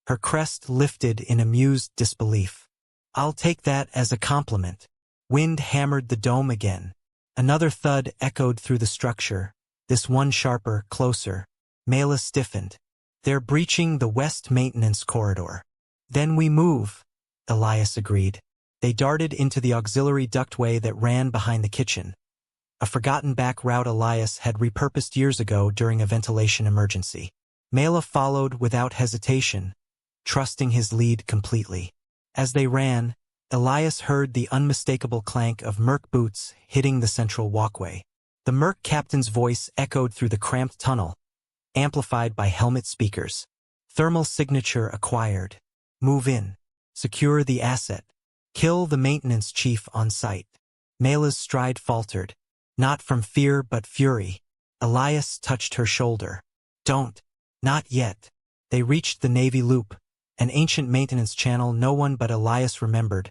Her crest lifted in amused disbelief. I'll take that as a compliment. Wind hammered the dome again. Another thud echoed through the structure, this one sharper, closer. Mela stiffened. They're breaching the west maintenance corridor. Then we move, Elias agreed. They darted into the auxiliary ductway that ran behind the kitchen, a forgotten back route Elias had repurposed years ago during a ventilation emergency. Mela followed without hesitation, trusting his lead completely. As they ran, Elias heard the unmistakable clank of Merc boots hitting the central walkway. The Merc captain's voice echoed through the cramped tunnel, amplified by helmet speakers. Thermal signature acquired. Move in. Secure the asset. Kill the maintenance chief on site. Mela's stride faltered, not from fear but fury. Elias touched her shoulder. Don't. Not yet. They reached the Navy Loop, an ancient maintenance channel no one but Elias remembered,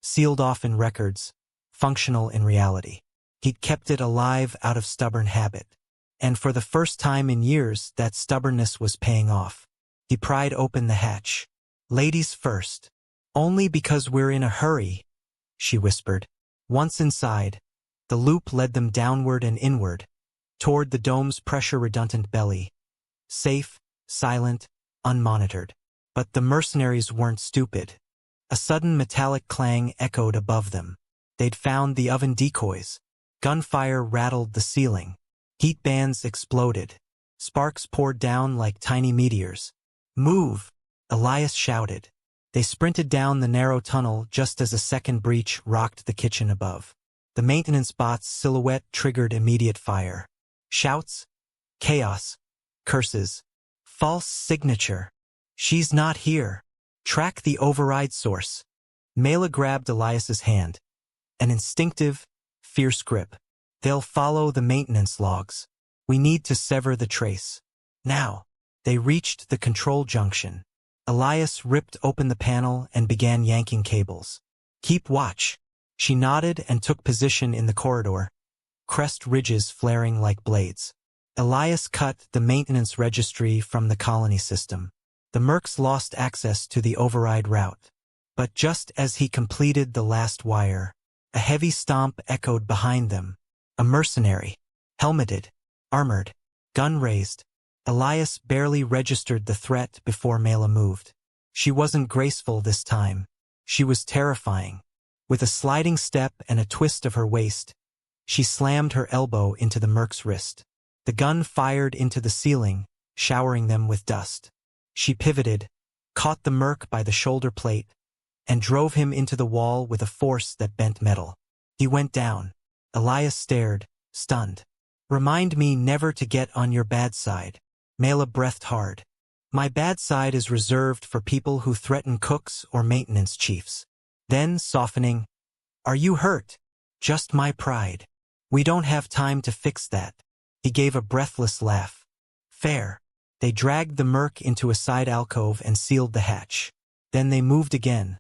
sealed off in records, functional in reality. He'd kept it alive out of stubborn habit. And for the first time in years, that stubbornness was paying off. He pried open the hatch. "Ladies first. Only because we're in a hurry," she whispered. Once inside, the loop led them downward and inward, toward the dome's pressure-redundant belly. Safe, silent, unmonitored. But the mercenaries weren't stupid. A sudden metallic clang echoed above them. They'd found the oven decoys. Gunfire rattled the ceiling. Heat bands exploded. Sparks poured down like tiny meteors. "Move!" Elias shouted. They sprinted down the narrow tunnel just as a second breach rocked the kitchen above. The maintenance bot's silhouette triggered immediate fire. Shouts, chaos, curses, false signature. "She's not here. Track the override source." Mela grabbed Elias's hand. An instinctive, fierce grip. "They'll follow the maintenance logs. We need to sever the trace. Now." They reached the control junction. Elias ripped open the panel and began yanking cables. "Keep watch." She nodded and took position in the corridor, crest ridges flaring like blades. Elias cut the maintenance registry from the colony system. The mercs lost access to the override route. But just as he completed the last wire, a heavy stomp echoed behind them. A mercenary, helmeted, armored, gun raised. Elias barely registered the threat before Mela moved. She wasn't graceful this time. She was terrifying. With a sliding step and a twist of her waist, she slammed her elbow into the merc's wrist. The gun fired into the ceiling, showering them with dust. She pivoted, caught the merc by the shoulder plate, and drove him into the wall with a force that bent metal. He went down. Elias stared, stunned. "Remind me never to get on your bad side." Mela breathed hard. "My bad side is reserved for people who threaten cooks or maintenance chiefs." Then, softening, "Are you hurt?" "Just my pride. We don't have time to fix that." He gave a breathless laugh. "Fair." They dragged the merc into a side alcove and sealed the hatch. Then they moved again.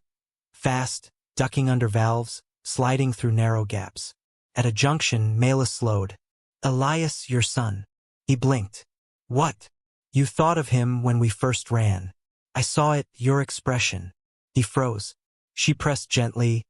Fast, ducking under valves, sliding through narrow gaps. At a junction, Mela slowed. "Elias, your son." He blinked. "What?" "You thought of him when we first ran. I saw it, your expression." He froze. She pressed gently.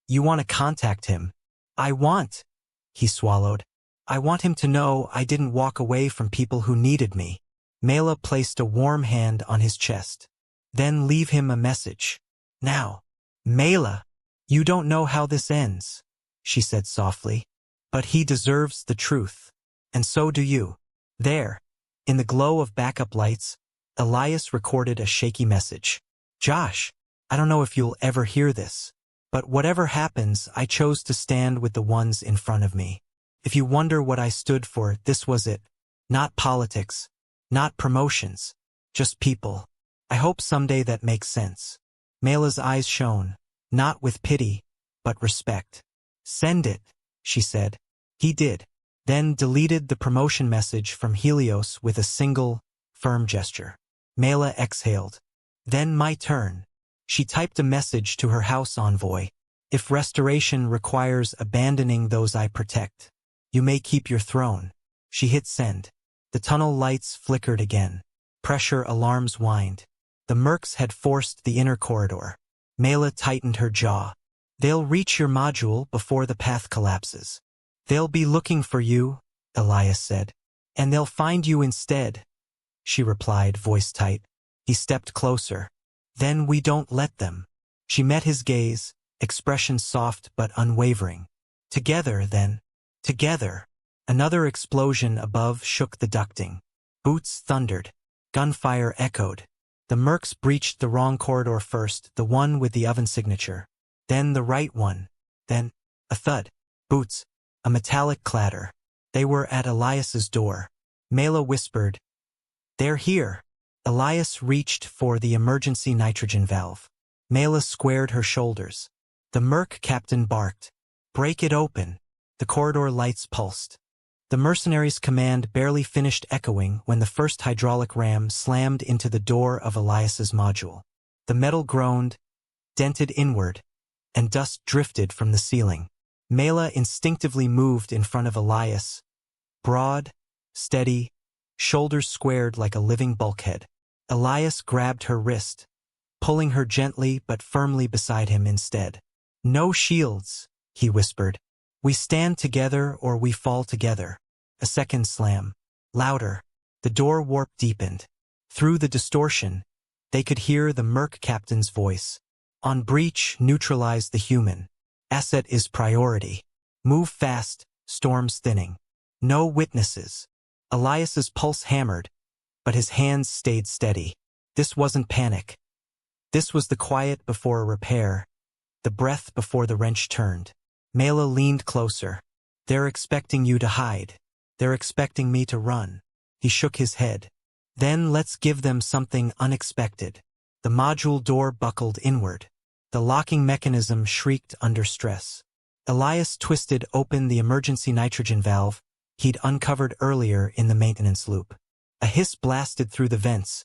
"You want to contact him?" "I want," he swallowed. "I want him to know I didn't walk away from people who needed me." Mela placed a warm hand on his chest. "Then leave him a message. Now." "Mela, you don't know how this ends," she said softly. "But he deserves the truth. And so do you." There, in the glow of backup lights, Elias recorded a shaky message. "Josh, I don't know if you'll ever hear this, but whatever happens, I chose to stand with the ones in front of me. If you wonder what I stood for, this was it. Not politics, not promotions, just people. I hope someday that makes sense." Mela's eyes shone, not with pity, but respect. "Send it," she said. He did, then deleted the promotion message from Helios with a single, firm gesture. Mela exhaled. "Then my turn." She typed a message to her house envoy. "If restoration requires abandoning those I protect, you may keep your throne." She hit send. The tunnel lights flickered again. Pressure alarms whined. The mercs had forced the inner corridor. Mela tightened her jaw. "They'll reach your module before the path collapses." "They'll be looking for you," Elias said. "And they'll find you instead," she replied, voice tight. He stepped closer. "Then we don't let them." She met his gaze, expression soft but unwavering. "Together, then. Together." Another explosion above shook the ducting. Boots thundered. Gunfire echoed. The mercs breached the wrong corridor first, the one with the oven signature. Then the right one. Then a thud. Boots. A metallic clatter. They were at Elias's door. Mela whispered, "They're here." Elias reached for the emergency nitrogen valve. Mela squared her shoulders. The merc captain barked, "Break it open." The corridor lights pulsed. The mercenaries' command barely finished echoing when the first hydraulic ram slammed into the door of Elias's module. The metal groaned, dented inward, and dust drifted from the ceiling. Mela instinctively moved in front of Elias, broad, steady, shoulders squared like a living bulkhead. Elias grabbed her wrist, pulling her gently but firmly beside him instead. "No shields," he whispered. "We stand together or we fall together." A second slam. Louder. The door warp deepened. Through the distortion, they could hear the Merc captain's voice. "On breach, neutralize the human. Asset is priority. Move fast, storm's thinning. No witnesses." Elias's pulse hammered, but his hands stayed steady. This wasn't panic. This was the quiet before a repair, the breath before the wrench turned. Mela leaned closer. "They're expecting you to hide. They're expecting me to run." He shook his head. "Then let's give them something unexpected." The module door buckled inward. The locking mechanism shrieked under stress. Elias twisted open the emergency nitrogen valve he'd uncovered earlier in the maintenance loop. A hiss blasted through the vents,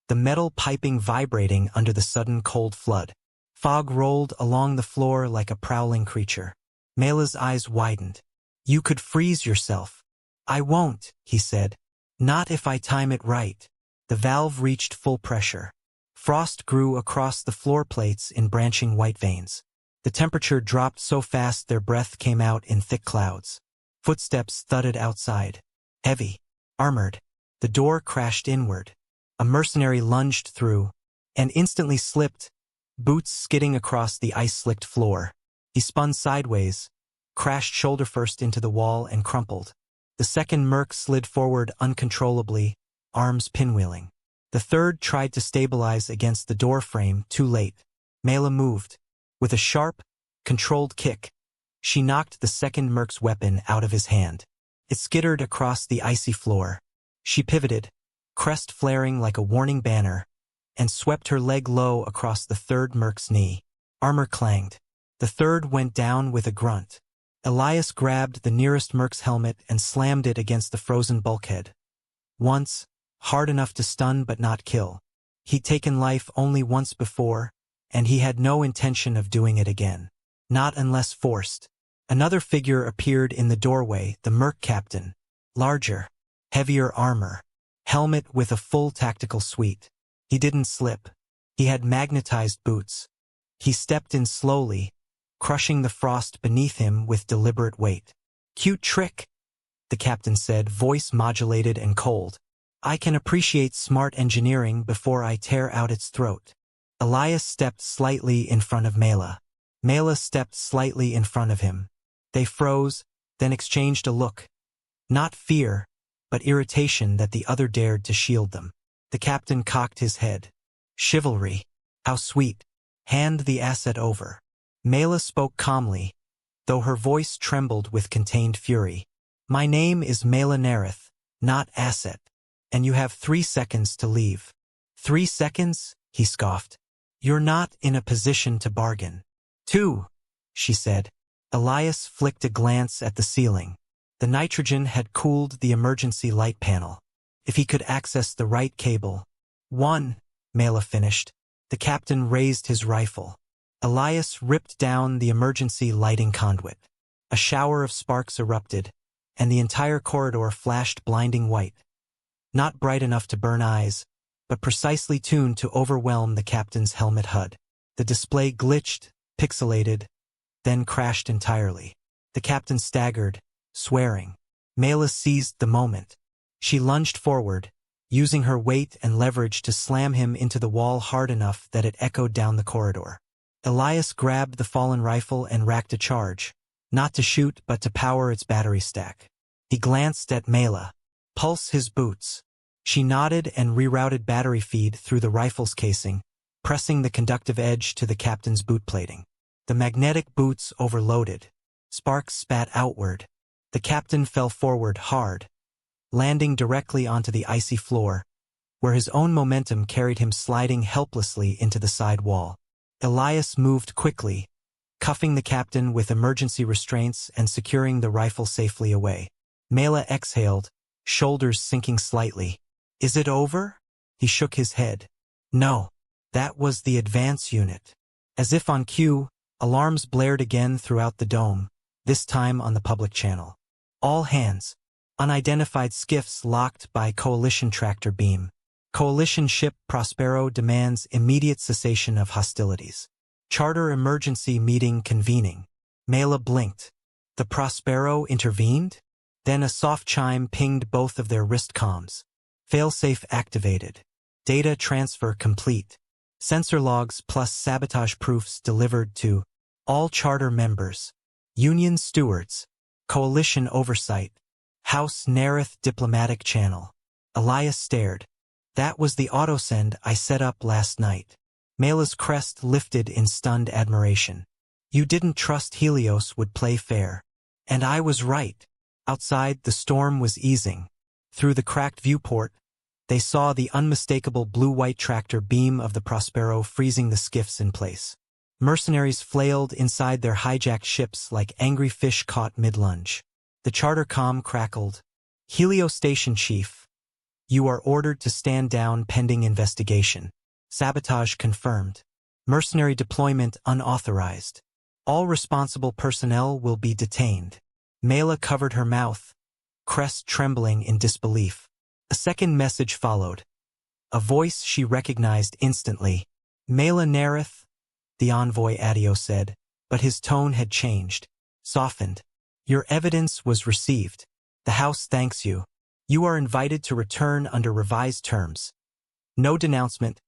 the metal piping vibrating under the sudden cold flood. Fog rolled along the floor like a prowling creature. Mela's eyes widened. "You could freeze yourself." "I won't," he said. "Not if I time it right." The valve reached full pressure. Frost grew across the floor plates in branching white veins. The temperature dropped so fast their breath came out in thick clouds. Footsteps thudded outside. Heavy. Armored. The door crashed inward. A mercenary lunged through, and instantly slipped, boots skidding across the ice-slicked floor. He spun sideways, crashed shoulder first into the wall and crumpled. The second Merc slid forward uncontrollably, arms pinwheeling. The third tried to stabilize against the door frame, too late. Mela moved. With a sharp, controlled kick, she knocked the second Merc's weapon out of his hand. It skittered across the icy floor. She pivoted, crest flaring like a warning banner, and swept her leg low across the third Merc's knee. Armor clanged. The third went down with a grunt. Elias grabbed the nearest Merc's helmet and slammed it against the frozen bulkhead. Once, hard enough to stun but not kill. He'd taken life only once before, and he had no intention of doing it again. Not unless forced. Another figure appeared in the doorway, the Merc captain. Larger, heavier armor, helmet with a full tactical suite. He didn't slip. He had magnetized boots. He stepped in slowly, crushing the frost beneath him with deliberate weight. "Cute trick," the captain said, voice modulated and cold. "I can appreciate smart engineering before I tear out its throat." Elias stepped slightly in front of Mela. Mela stepped slightly in front of him. They froze, then exchanged a look. Not fear, but irritation that the other dared to shield them. The captain cocked his head. "Chivalry. How sweet. Hand the asset over." Mela spoke calmly, though her voice trembled with contained fury. "My name is Mela Nerith, not Asset, and you have 3 seconds to leave." 3 seconds? He scoffed. "You're not in a position to bargain." 2, she said. Elias flicked a glance at the ceiling. The nitrogen had cooled the emergency light panel. If he could access the right cable. 1, Mela finished. The captain raised his rifle. Elias ripped down the emergency lighting conduit. A shower of sparks erupted, and the entire corridor flashed blinding white. Not bright enough to burn eyes, but precisely tuned to overwhelm the captain's helmet HUD. The display glitched, pixelated, then crashed entirely. The captain staggered, swearing. Mela seized the moment. She lunged forward, using her weight and leverage to slam him into the wall hard enough that it echoed down the corridor. Elias grabbed the fallen rifle and racked a charge, not to shoot but to power its battery stack. He glanced at Mela. "Pulse his boots." She nodded and rerouted battery feed through the rifle's casing, pressing the conductive edge to the captain's boot plating. The magnetic boots overloaded. Sparks spat outward. The captain fell forward hard, landing directly onto the icy floor, where his own momentum carried him sliding helplessly into the side wall. Elias moved quickly, cuffing the captain with emergency restraints and securing the rifle safely away. Mela exhaled, shoulders sinking slightly. "Is it over?" He shook his head. "No. That was the advance unit." As if on cue, Alarms blared again throughout the dome, this time on the public channel. All hands. Unidentified skiffs locked by Coalition tractor beam. Coalition ship Prospero demands immediate cessation of hostilities. Charter emergency meeting convening. Mela blinked. The Prospero intervened? Then a soft chime pinged both of their wrist comms. Failsafe activated. Data transfer complete. Sensor logs plus sabotage proofs delivered to all charter members. Union stewards. Coalition oversight. House Nerith diplomatic channel. Elias stared. That was the autosend I set up last night. Mela's crest lifted in stunned admiration. You didn't trust Helios would play fair. And I was right. Outside, the storm was easing. Through the cracked viewport, they saw the unmistakable blue-white tractor beam of the Prospero freezing the skiffs in place. Mercenaries flailed inside their hijacked ships like angry fish caught mid-lunge. The charter comm crackled. Helio Station Chief. You are ordered to stand down pending investigation. Sabotage confirmed. Mercenary deployment unauthorized. All responsible personnel will be detained. Mela covered her mouth, crest trembling in disbelief. A second message followed. A voice she recognized instantly. Mela Nerith, the envoy Adio said, but his tone had changed, softened. Your evidence was received. The House thanks you. You are invited to return under revised terms. No denouncement,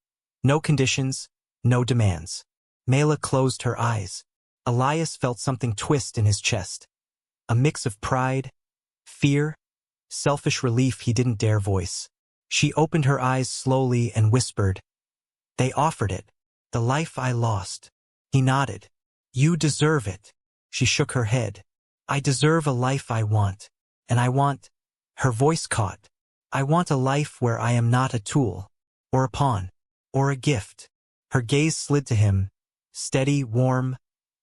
no conditions, no demands. Mela closed her eyes. Elias felt something twist in his chest. A mix of pride, fear, selfish relief he didn't dare voice. She opened her eyes slowly and whispered, They offered it. The life I lost. He nodded. You deserve it. She shook her head. I deserve a life I want. And I want... Her voice caught. I want a life where I am not a tool, or a pawn, or a gift. Her gaze slid to him, steady, warm,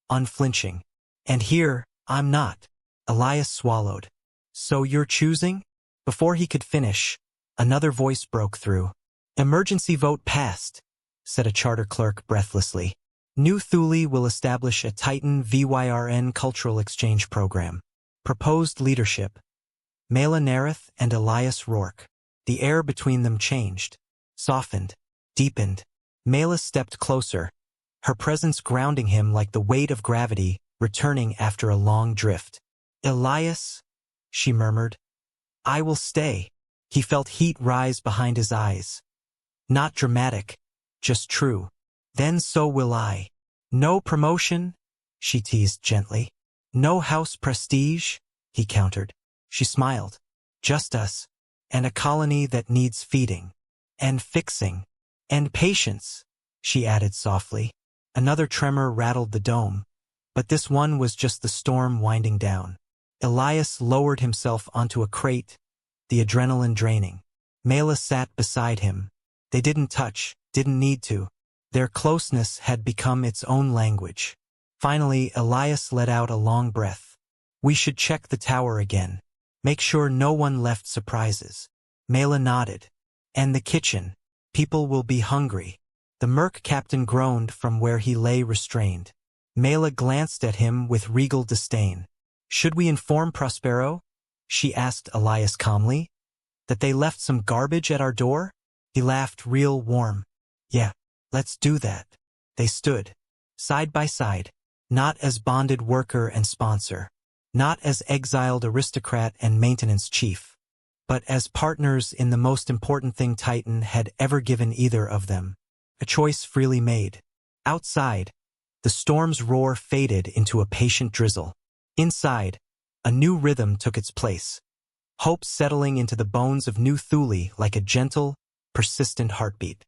unflinching. And here, I'm not. Elias swallowed. So you're choosing? Before he could finish, another voice broke through. Emergency vote passed, said a charter clerk breathlessly. New Thule will establish a Titan HFY cultural exchange program. Proposed leadership. Mela Nerith and Elias Rourke. The air between them changed, softened, deepened. Mela stepped closer, her presence grounding him like the weight of gravity returning after a long drift. Elias, she murmured. I will stay. He felt heat rise behind his eyes. Not dramatic, just true. Then so will I. No promotion, she teased gently. No house prestige, he countered. She smiled. Just us. And a colony that needs feeding. And fixing. And patience, she added softly. Another tremor rattled the dome. But this one was just the storm winding down. Elias lowered himself onto a crate, the adrenaline draining. Mela sat beside him. They didn't touch, didn't need to. Their closeness had become its own language. Finally, Elias let out a long breath. We should check the tower again. Make sure no one left surprises. Mela nodded. And the kitchen. People will be hungry. The merc captain groaned from where he lay restrained. Mela glanced at him with regal disdain. Should we inform Prospero? She asked Elias calmly. That they left some garbage at our door? He laughed real warm. Yeah, let's do that. They stood, side by side, not as bonded worker and sponsor, not as exiled aristocrat and maintenance chief, but as partners in the most important thing Titan had ever given either of them, a choice freely made. Outside, the storm's roar faded into a patient drizzle. Inside, a new rhythm took its place, hope settling into the bones of New Thule like a gentle, persistent heartbeat.